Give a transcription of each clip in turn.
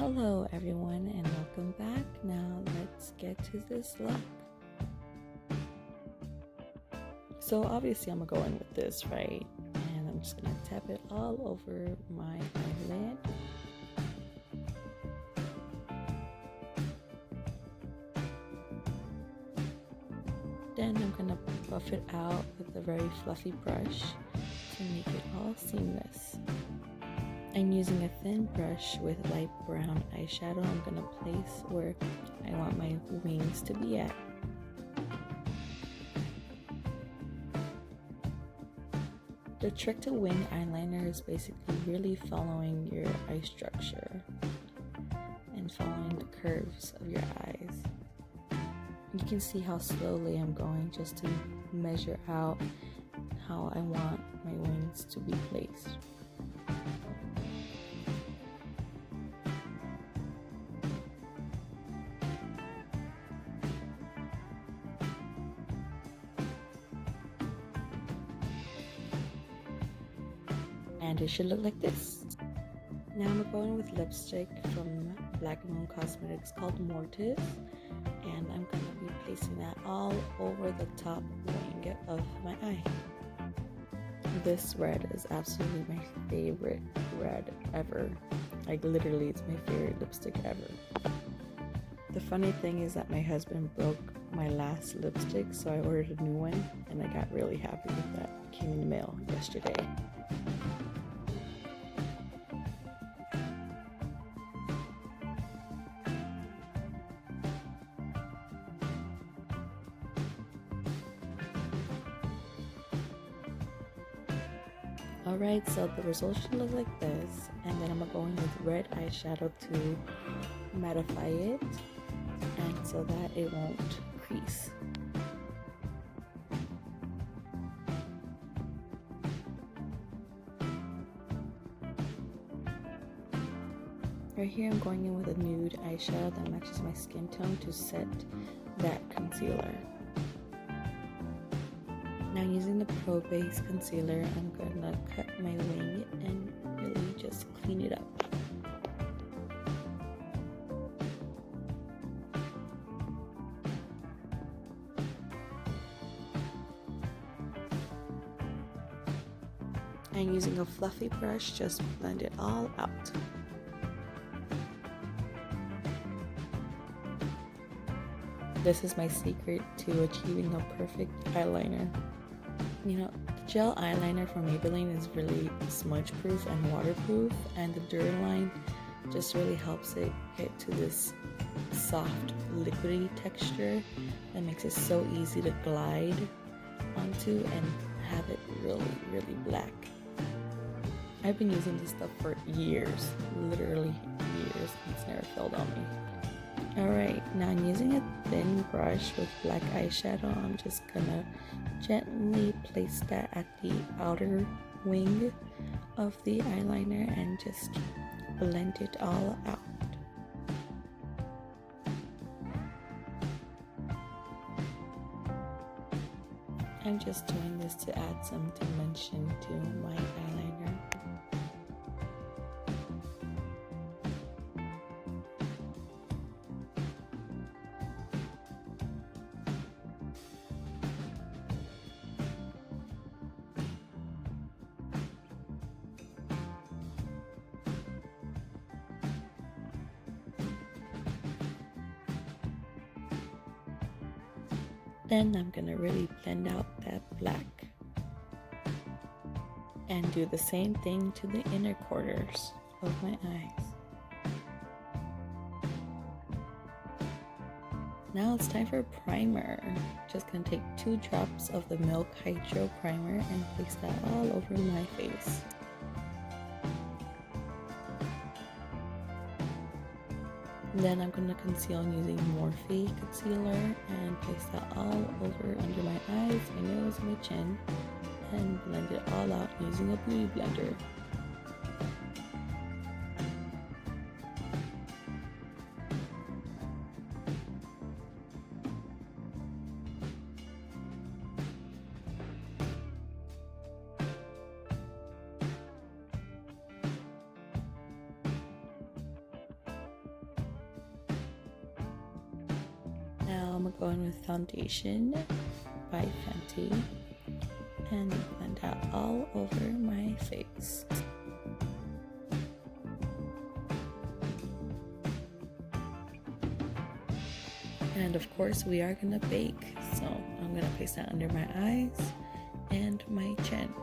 Hello everyone and welcome back. Now let's get to this look. So obviously I'm gonna go in with this, right? And I'm just gonna tap it all over my eyelid. Then I'm gonna buff it out with a very fluffy brush to make it all seamless. I'm using a thin brush with light brown eyeshadow. I'm gonna place where I want my wings to be at. The trick to wing eyeliner is basically really following your eye structure and following the curves of your eyes. You can see how slowly I'm going just to measure out how I want my wings to be placed. And it should look like this. Now I'm going with lipstick from Black Moon Cosmetics called Mortis, and I'm going to be placing that all over the top wing of my eye. This red is absolutely my favorite red ever. Like literally, it's my favorite lipstick ever. The funny thing is that my husband broke my last lipstick, so I ordered a new one, and I got really happy with that. It came in the mail yesterday. Alright, so the result should look like this, and then I'm going to go in with red eyeshadow to mattify it, and so that it won't crease. Right here I'm going in with a nude eyeshadow that matches my skin tone to set that concealer. Now using the Pro Base concealer, I'm gonna cut my wing and really just clean it up. And using a fluffy brush, just blend it all out. This is my secret to achieving a perfect eyeliner. You know, the gel eyeliner from Maybelline is really smudge proof and waterproof, and the duraline just really helps it get to this soft liquidy texture that makes it so easy to glide onto and have it really black. I've been using this stuff for years, literally years, and it's never failed on me. Alright, now I'm using a thin brush with black eyeshadow. I'm just gonna gently place that at the outer wing of the eyeliner and just blend it all out. I'm just doing this to add some dimension to my eyeliner. Then I'm gonna really blend out that black and do the same thing to the inner corners of my eyes. Now it's time for primer. Just gonna take 2 drops of the Milk Hydro Primer and place that all over my face. Then I'm going to conceal using Morphe concealer and place that all over under my eyes, my nose, and my chin, and blend it all out using a beauty blender. I'm gonna go in with foundation by Fenty and blend that all over my face. And of course we are gonna bake, so I'm gonna place that under my eyes and my chin.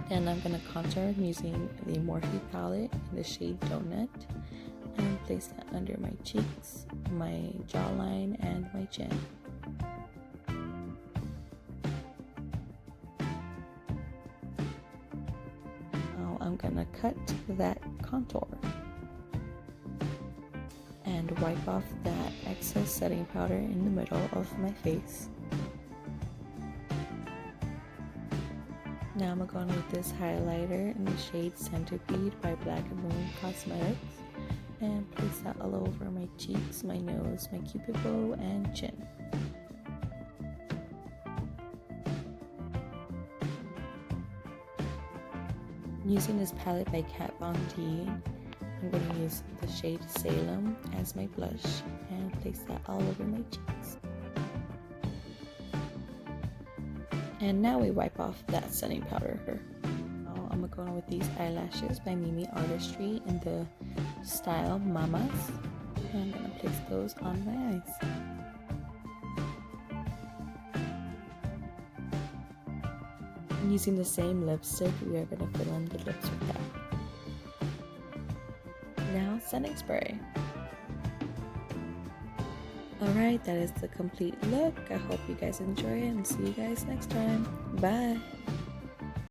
And I'm gonna contour using the Morphe palette in the shade Donut and place that under my cheeks, my jawline, and my chin. Now I'm gonna cut that contour and wipe off that excess setting powder in the middle of my face. Now I'm going with this highlighter in the shade Centipede by Black & Moon Cosmetics and place that all over my cheeks, my nose, my cupid bow, and chin. Using this palette by Kat Von D, I'm going to use the shade Salem as my blush and place that all over my cheeks. And now we wipe off that setting powder. Now I'm going to go with these eyelashes by Mimi Artistry in the style Mamas. And I'm going to place those on my eyes. And using the same lipstick, we are going to fill in the lips with that. Now setting spray. Alright, that is the complete look. I hope you guys enjoy it and see you guys next time. Bye!